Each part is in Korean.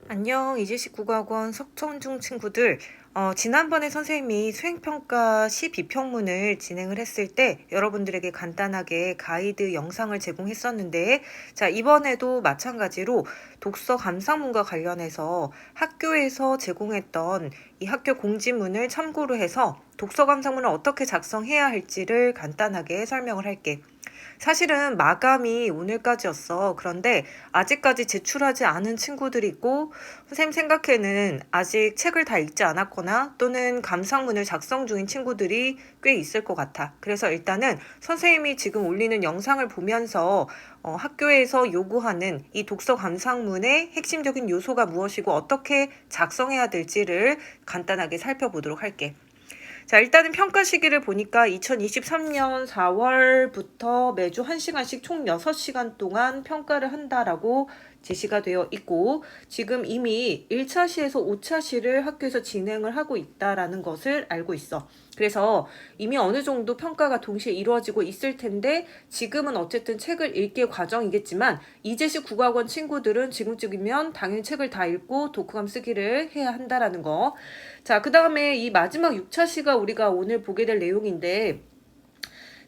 안녕, 이지식 국어학원 석천중 친구들. 지난번에 선생님이 수행평가 시비평문을 진행을 했을 때 여러분들에게 간단하게 가이드 영상을 제공했었는데, 자, 이번에도 마찬가지로 독서 감상문과 관련해서 학교에서 제공했던 이 학교 공지문을 참고로 해서 독서 감상문을 어떻게 작성해야 할지를 간단하게 설명을 할게. 사실은 마감이 오늘까지였어. 그런데 아직까지 제출하지 않은 친구들이 있고, 선생님 생각에는 아직 책을 다 읽지 않았거나 또는 감상문을 작성 중인 친구들이 꽤 있을 것 같아. 그래서 일단은 선생님이 지금 올리는 영상을 보면서 학교에서 요구하는 이 독서 감상문의 핵심적인 요소가 무엇이고 어떻게 작성해야 될지를 간단하게 살펴보도록 할게. 자, 일단은 평가 시기를 보니까 2023년 4월부터 매주 1시간씩 총 6시간 동안 평가를 한다라고 제시가 되어 있고, 지금 이미 1차 시에서 5차 시를 학교에서 진행을 하고 있다라는 것을 알고 있어. 그래서 이미 어느 정도 평가가 동시에 이루어지고 있을 텐데, 지금은 어쨌든 책을 읽기 과정이겠지만 이제시 국어학원 친구들은 지금쯤이면 당연히 책을 다 읽고 독후감 쓰기를 해야 한다라는 거. 자, 그 다음에 이 마지막 6차 시가 우리가 오늘 보게 될 내용인데,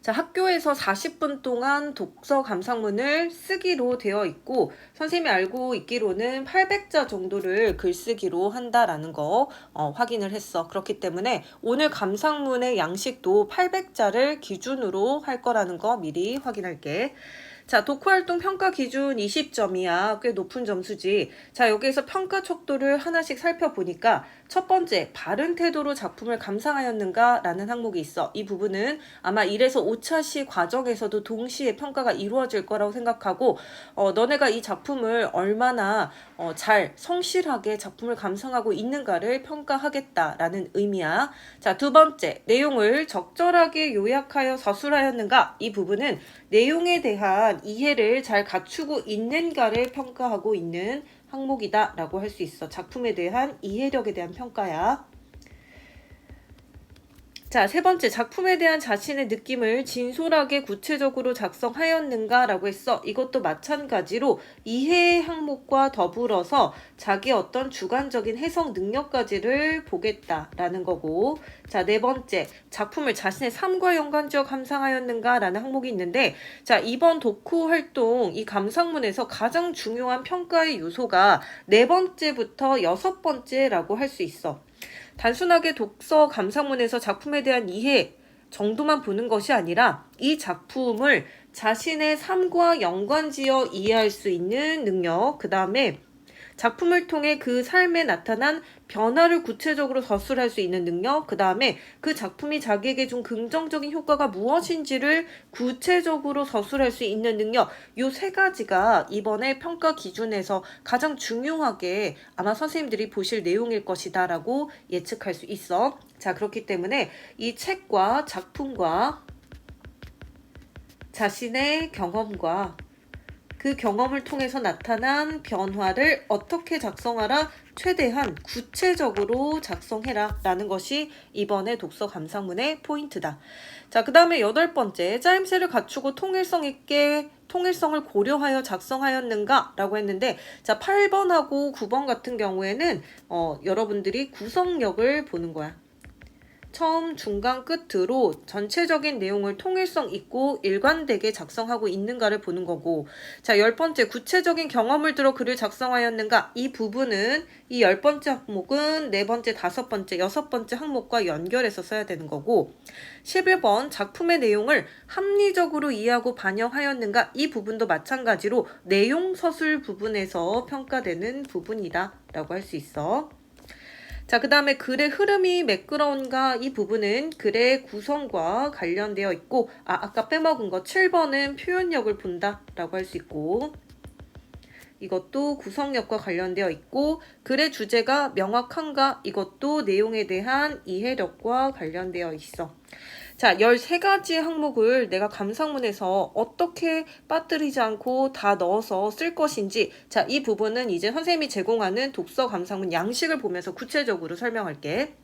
자, 학교에서 40분 동안 독서 감상문을 쓰기로 되어 있고, 선생님이 알고 있기로는 800자 정도를 글쓰기로 한다라는 거 확인을 했어. 그렇기 때문에 오늘 감상문의 양식도 800자를 기준으로 할 거라는 거 미리 확인할게. 자, 독후활동 평가 기준 20점이야. 꽤 높은 점수지. 자, 여기에서 평가 척도를 하나씩 살펴보니까 첫 번째, 바른 태도로 작품을 감상하였는가? 라는 항목이 있어. 이 부분은 아마 1에서 5차 시 과정에서도 동시에 평가가 이루어질 거라고 생각하고, 너네가 이 작품을 얼마나 잘 성실하게 작품을 감상하고 있는가를 평가하겠다라는 의미야. 자, 두 번째, 내용을 적절하게 요약하여 서술하였는가? 이 부분은 내용에 대한 이해를 잘 갖추고 있는가를 평가하고 있는 항목이다 라고 할 수 있어. 작품에 대한 이해력에 대한 평가야. 자, 세 번째, 작품에 대한 자신의 느낌을 진솔하게 구체적으로 작성하였는가 라고 했어. 이것도 마찬가지로 이해 항목과 더불어서 자기 어떤 주관적인 해석 능력까지를 보겠다라는 거고, 자, 네 번째, 작품을 자신의 삶과 연관지어 감상하였는가 라는 항목이 있는데, 자, 이번 독후 활동 이 감상문에서 가장 중요한 평가의 요소가 네 번째부터 여섯 번째라고 할 수 있어. 단순하게 독서 감상문에서 작품에 대한 이해 정도만 보는 것이 아니라 이 작품을 자신의 삶과 연관지어 이해할 수 있는 능력, 그 다음에 작품을 통해 그 삶에 나타난 변화를 구체적으로 서술할 수 있는 능력, 그 다음에 그 작품이 자기에게 준 긍정적인 효과가 무엇인지를 구체적으로 서술할 수 있는 능력, 요 세 가지가 이번에 평가 기준에서 가장 중요하게 아마 선생님들이 보실 내용일 것이다 라고 예측할 수 있어. 자, 그렇기 때문에 이 책과 작품과 자신의 경험과 그 경험을 통해서 나타난 변화를 어떻게 작성하라? 최대한 구체적으로 작성해라 라는 것이 이번에 독서 감상문의 포인트다. 자, 그 다음에 여덟 번째, 짜임새를 갖추고 통일성 있게 통일성을 고려하여 작성하였는가? 라고 했는데, 자, 8번하고 9번 같은 경우에는 여러분들이 구성력을 보는 거야. 처음, 중간, 끝으로 전체적인 내용을 통일성 있고 일관되게 작성하고 있는가를 보는 거고, 자, 열 번째, 구체적인 경험을 들어 글을 작성하였는가? 이 부분은 이 열 번째 항목은 네 번째, 다섯 번째, 여섯 번째 항목과 연결해서 써야 되는 거고, 11번, 작품의 내용을 합리적으로 이해하고 반영하였는가? 이 부분도 마찬가지로 내용 서술 부분에서 평가되는 부분이다 라고 할 수 있어. 자, 그 다음에 글의 흐름이 매끄러운가? 이 부분은 글의 구성과 관련되어 있고, 아까 빼먹은 거 7번은 표현력을 본다 라고 할 수 있고, 이것도 구성력과 관련되어 있고, 글의 주제가 명확한가? 이것도 내용에 대한 이해력과 관련되어 있어. 자, 13가지 항목을 내가 감상문에서 어떻게 빠뜨리지 않고 다 넣어서 쓸 것인지, 자, 이 부분은 이제 선생님이 제공하는 독서 감상문 양식을 보면서 구체적으로 설명할게.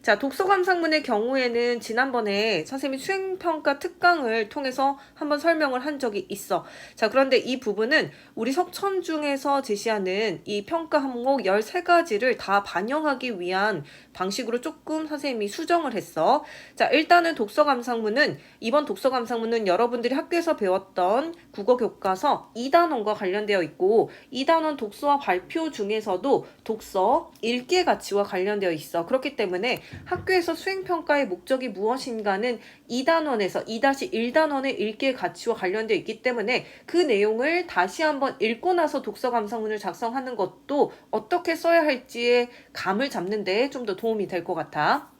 자, 독서감상문의 경우에는 지난번에 선생님이 수행평가 특강을 통해서 한번 설명을 한 적이 있어. 자, 그런데 이 부분은 우리 석천중에서 제시하는 이 평가 항목 13가지를 다 반영하기 위한 방식으로 조금 선생님이 수정을 했어. 자, 일단은 독서감상문은 이번 독서감상문은 여러분들이 학교에서 배웠던 국어교과서 2단원과 관련되어 있고 2단원 독서와 발표 중에서도 독서, 읽기의 가치와 관련되어 있어. 그렇기 때문에 학교에서 수행평가의 목적이 무엇인가는 2단원에서 2-1단원의 읽기의 가치와 관련되어 있기 때문에 그 내용을 다시 한번 읽고 나서 독서감상문을 작성하는 것도 어떻게 써야 할지의 감을 잡는 데 좀 더 도움이 될 것 같아.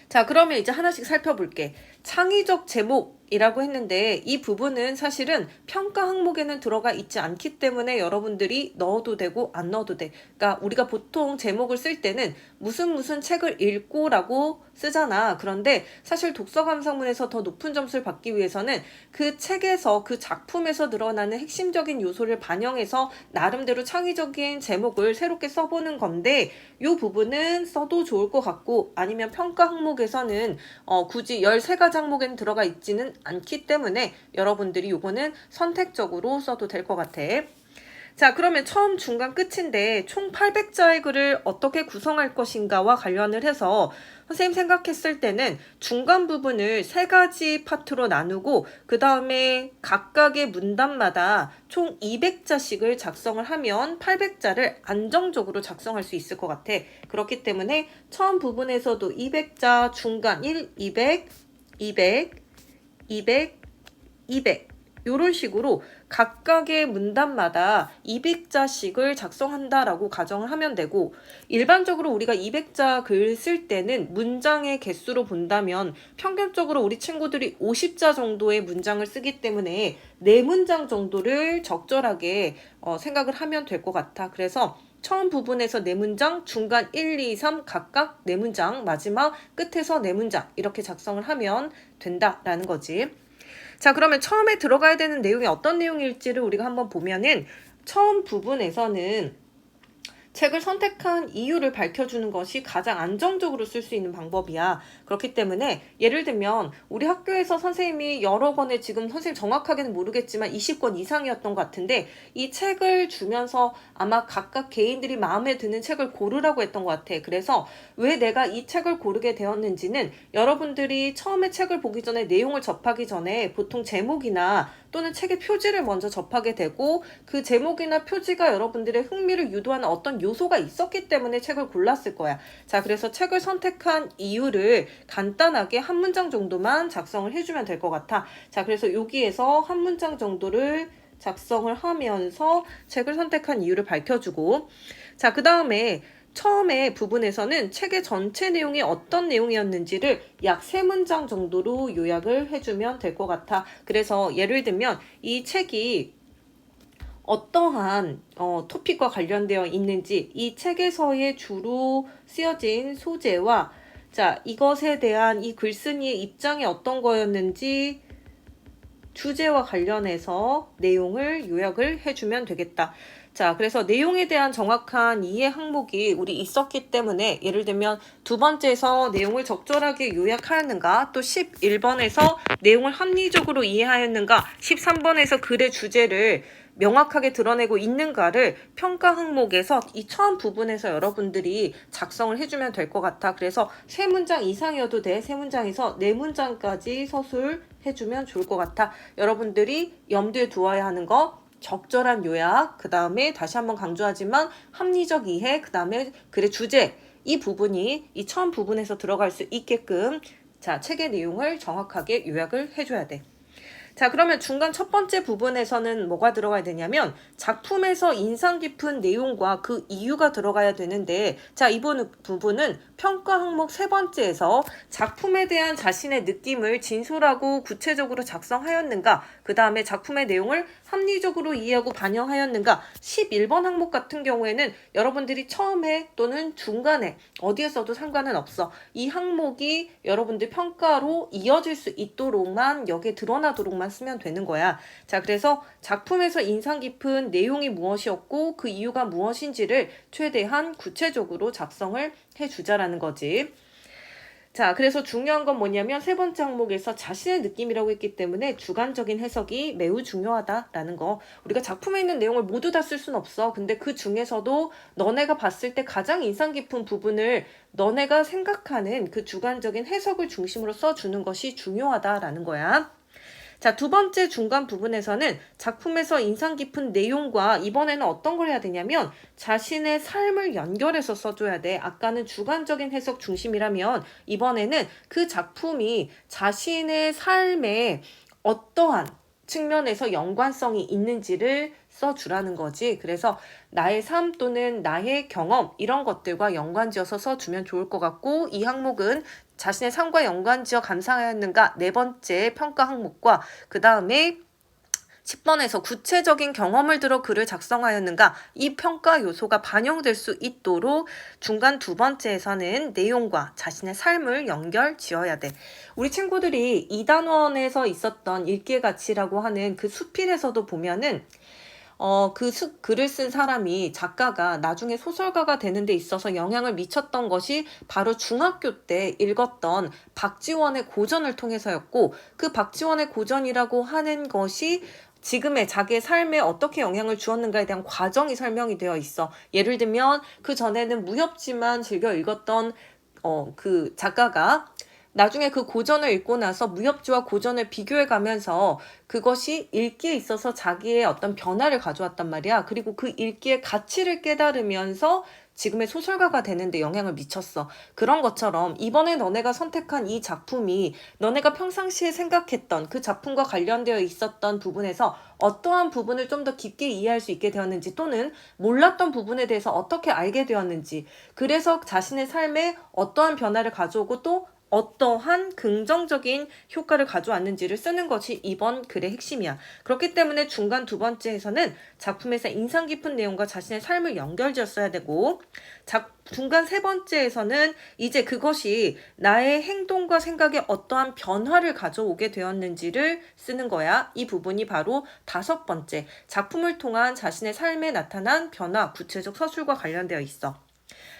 자, 그러면 이제 하나씩 살펴볼게. 창의적 제목이라고 했는데 이 부분은 사실은 평가 항목에는 들어가 있지 않기 때문에 여러분들이 넣어도 되고 안 넣어도 돼. 그러니까 우리가 보통 제목을 쓸 때는 무슨 책을 읽고 라고 쓰잖아. 그런데 사실 독서감상문에서 더 높은 점수를 받기 위해서는 그 책에서 그 작품에서 드러나는 핵심적인 요소를 반영해서 나름대로 창의적인 제목을 새롭게 써보는 건데 이 부분은 써도 좋을 것 같고 아니면 평가 항목에서는 굳이 13가지 항목에는 들어가 있지는 않기 때문에 여러분들이 요거는 선택적으로 써도 될 것 같아. 자, 그러면 처음, 중간, 끝인데 총 800자의 글을 어떻게 구성할 것인가와 관련을 해서 선생님 생각했을 때는 중간 부분을 3가지 파트로 나누고 그 다음에 각각의 문단마다 총 200자씩을 작성을 하면 800자를 안정적으로 작성할 수 있을 것 같아. 그렇기 때문에 처음 부분에서도 200자, 중간 1, 200, 200, 200, 200 이런 식으로 각각의 문단마다 200자씩을 작성한다라고 가정을 하면 되고 일반적으로 우리가 200자 글 쓸 때는 문장의 개수로 본다면 평균적으로 우리 친구들이 50자 정도의 문장을 쓰기 때문에 4문장 정도를 적절하게 생각을 하면 될 것 같아. 그래서 처음 부분에서 4문장, 중간 1, 2, 3 각각 4문장, 마지막 끝에서 4문장 이렇게 작성을 하면 된다라는 거지. 자, 그러면 처음에 들어가야 되는 내용이 어떤 내용일지를 우리가 한번 보면은 처음 부분에서는 책을 선택한 이유를 밝혀주는 것이 가장 안정적으로 쓸 수 있는 방법이야. 그렇기 때문에 예를 들면 우리 학교에서 선생님이 여러 권의 지금 선생님 정확하게는 모르겠지만 20권 이상이었던 것 같은데 이 책을 주면서 아마 각각 개인들이 마음에 드는 책을 고르라고 했던 것 같아. 그래서 왜 내가 이 책을 고르게 되었는지는 여러분들이 처음에 책을 보기 전에 내용을 접하기 전에 보통 제목이나 또는 책의 표지를 먼저 접하게 되고 그 제목이나 표지가 여러분들의 흥미를 유도하는 어떤 요소가 있었기 때문에 책을 골랐을 거야. 자, 그래서 책을 선택한 이유를 간단하게 한 문장 정도만 작성을 해주면 될 것 같아. 자, 그래서 여기에서 한 문장 정도를 작성을 하면서 책을 선택한 이유를 밝혀주고 자, 그 다음에 처음에 부분에서는 책의 전체 내용이 어떤 내용이었는지를 약 3문장 정도로 요약을 해주면 될 것 같아. 그래서 예를 들면 이 책이 어떠한 토픽과 관련되어 있는지 이 책에서의 주로 쓰여진 소재와 자, 이것에 대한 이 글쓴이의 입장이 어떤 거였는지 주제와 관련해서 내용을 요약을 해주면 되겠다. 자, 그래서 내용에 대한 정확한 이해 항목이 우리 있었기 때문에 예를 들면 두 번째에서 내용을 적절하게 요약하였는가 또 11번에서 내용을 합리적으로 이해하였는가 13번에서 글의 주제를 명확하게 드러내고 있는가를 평가 항목에서 이 처음 부분에서 여러분들이 작성을 해주면 될 것 같아. 그래서 3문장 이상이어도 돼. 3문장에서 4문장까지 서술해주면 좋을 것 같아. 여러분들이 염두에 두어야 하는 거 적절한 요약, 그 다음에 다시 한번 강조하지만 합리적 이해, 그 다음에 글의 주제 이 부분이 이 처음 부분에서 들어갈 수 있게끔 자, 책의 내용을 정확하게 요약을 해줘야 돼. 자, 그러면 중간 첫 번째 부분에서는 뭐가 들어가야 되냐면 작품에서 인상 깊은 내용과 그 이유가 들어가야 되는데 자, 이 부분은 평가 항목 3번째에서 작품에 대한 자신의 느낌을 진솔하고 구체적으로 작성하였는가 그 다음에 작품의 내용을 합리적으로 이해하고 반영하였는가 11번 항목 같은 경우에는 여러분들이 처음에 또는 중간에 어디에 써도 상관은 없어. 이 항목이 여러분들 평가로 이어질 수 있도록만 여기에 드러나도록만 쓰면 되는 거야. 자, 그래서 작품에서 인상 깊은 내용이 무엇이었고 그 이유가 무엇인지를 최대한 구체적으로 작성을 해주자라는 거지. 자, 그래서 중요한 건 뭐냐면 세 번째 항목에서 자신의 느낌이라고 했기 때문에 주관적인 해석이 매우 중요하다라는 거. 우리가 작품에 있는 내용을 모두 다 쓸 순 없어. 근데 그 중에서도 너네가 봤을 때 가장 인상 깊은 부분을 너네가 생각하는 그 주관적인 해석을 중심으로 써주는 것이 중요하다라는 거야. 자, 두 번째 중간 부분에서는 작품에서 인상 깊은 내용과 이번에는 어떤 걸 해야 되냐면 자신의 삶을 연결해서 써줘야 돼. 아까는 주관적인 해석 중심이라면 이번에는 그 작품이 자신의 삶에 어떠한 측면에서 연관성이 있는지를 써주라는 거지. 그래서 나의 삶 또는 나의 경험 이런 것들과 연관지어서 써주면 좋을 것 같고, 이 항목은 자신의 삶과 연관지어 감상하였는가 네 번째 평가 항목과 그 다음에 10번에서 구체적인 경험을 들어 글을 작성하였는가 이 평가 요소가 반영될 수 있도록 중간 두 번째에서는 내용과 자신의 삶을 연결 지어야 돼. 우리 친구들이 2단원에서 있었던 읽기의 가치라고 하는 그 수필에서도 보면은 글을 쓴 사람이 작가가 나중에 소설가가 되는 데 있어서 영향을 미쳤던 것이 바로 중학교 때 읽었던 박지원의 고전을 통해서였고, 그 박지원의 고전이라고 하는 것이 지금의 자기의 삶에 어떻게 영향을 주었는가에 대한 과정이 설명이 되어 있어. 예를 들면 그 전에는 무협지만 즐겨 읽었던 그 작가가 나중에 그 고전을 읽고 나서 무협지와 고전을 비교해 가면서 그것이 읽기에 있어서 자기의 어떤 변화를 가져왔단 말이야. 그리고 그 읽기의 가치를 깨달으면서 지금의 소설가가 되는데 영향을 미쳤어. 그런 것처럼 이번에 너네가 선택한 이 작품이 너네가 평상시에 생각했던 그 작품과 관련되어 있었던 부분에서 어떠한 부분을 좀 더 깊게 이해할 수 있게 되었는지, 또는 몰랐던 부분에 대해서 어떻게 알게 되었는지, 그래서 자신의 삶에 어떠한 변화를 가져오고 또 어떠한 긍정적인 효과를 가져왔는지를 쓰는 것이 이번 글의 핵심이야. 그렇기 때문에 중간 두 번째에서는 작품에서 인상 깊은 내용과 자신의 삶을 연결지었어야 되고, 중간 세 번째에서는 이제 그것이 나의 행동과 생각에 어떠한 변화를 가져오게 되었는지를 쓰는 거야. 이 부분이 바로 다섯 번째, 작품을 통한 자신의 삶에 나타난 변화, 구체적 서술과 관련되어 있어.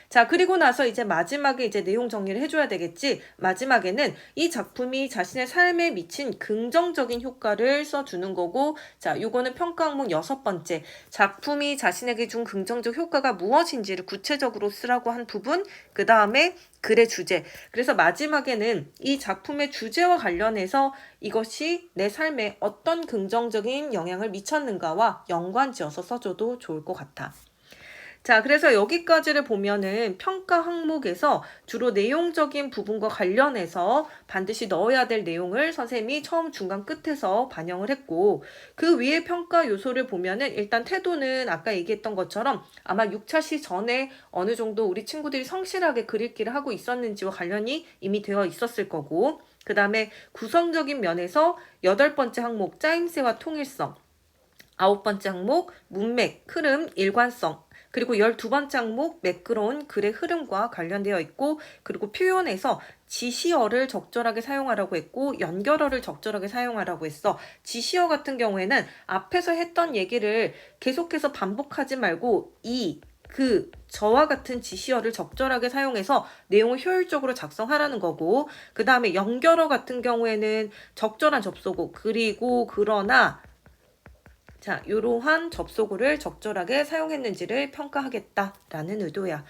자, 그리고 나서 이제 마지막에 이제 내용 정리를 해줘야 되겠지. 마지막에는 이 작품이 자신의 삶에 미친 긍정적인 효과를 써주는 거고, 자, 요거는 평가 항목 여섯 번째. 작품이 자신에게 준 긍정적 효과가 무엇인지를 구체적으로 쓰라고 한 부분, 그 다음에 글의 주제. 그래서 마지막에는 이 작품의 주제와 관련해서 이것이 내 삶에 어떤 긍정적인 영향을 미쳤는가와 연관지어서 써줘도 좋을 것 같아. 자, 그래서 여기까지를 보면은 평가 항목에서 주로 내용적인 부분과 관련해서 반드시 넣어야 될 내용을 선생님이 처음, 중간, 끝에서 반영을 했고, 그 위에 평가 요소를 보면은 일단 태도는 아까 얘기했던 것처럼 아마 6차 시 전에 어느 정도 우리 친구들이 성실하게 글 읽기를 하고 있었는지와 관련이 이미 되어 있었을 거고, 그 다음에 구성적인 면에서 8번째 항목 짜임새와 통일성, 9번째 항목 문맥, 흐름, 일관성, 그리고 12번째 항목 매끄러운 글의 흐름과 관련되어 있고, 그리고 표현에서 지시어를 적절하게 사용하라고 했고 연결어를 적절하게 사용하라고 했어. 지시어 같은 경우에는 앞에서 했던 얘기를 계속해서 반복하지 말고 저와 같은 지시어를 적절하게 사용해서 내용을 효율적으로 작성하라는 거고, 그 다음에 연결어 같은 경우에는 적절한 접속어, 그리고 그러나, 자, 이러한 접속어를 적절하게 사용했는지를 평가하겠다라는 의도야.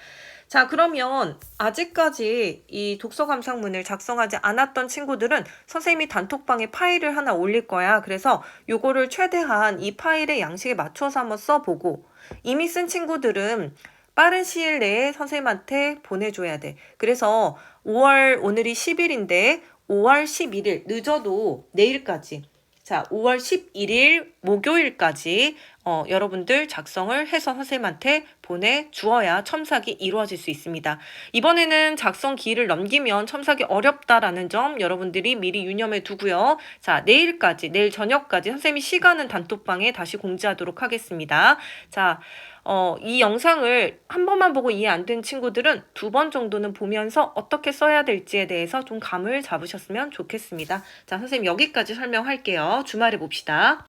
자, 그러면 아직까지 이 독서 감상문을 작성하지 않았던 친구들은 선생님이 단톡방에 파일을 하나 올릴 거야. 그래서 요거를 최대한 이 파일의 양식에 맞춰서 한번 써보고, 이미 쓴 친구들은 빠른 시일 내에 선생님한테 보내줘야 돼. 그래서 오늘이 10일인데 5월 11일, 늦어도 내일까지, 자, 5월 11일 목요일까지 여러분들 작성을 해서 선생님한테 보내주어야 첨삭이 이루어질 수 있습니다. 이번에는 작성 기일을 넘기면 첨삭이 어렵다라는 점 여러분들이 미리 유념해 두고요. 자, 내일 저녁까지 선생님이 시간은 단톡방에 다시 공지하도록 하겠습니다. 자, 이 영상을 한 번만 보고 이해 안 된 친구들은 2번 정도는 보면서 어떻게 써야 될지에 대해서 좀 감을 잡으셨으면 좋겠습니다. 자, 선생님 여기까지 설명할게요. 주말에 봅시다.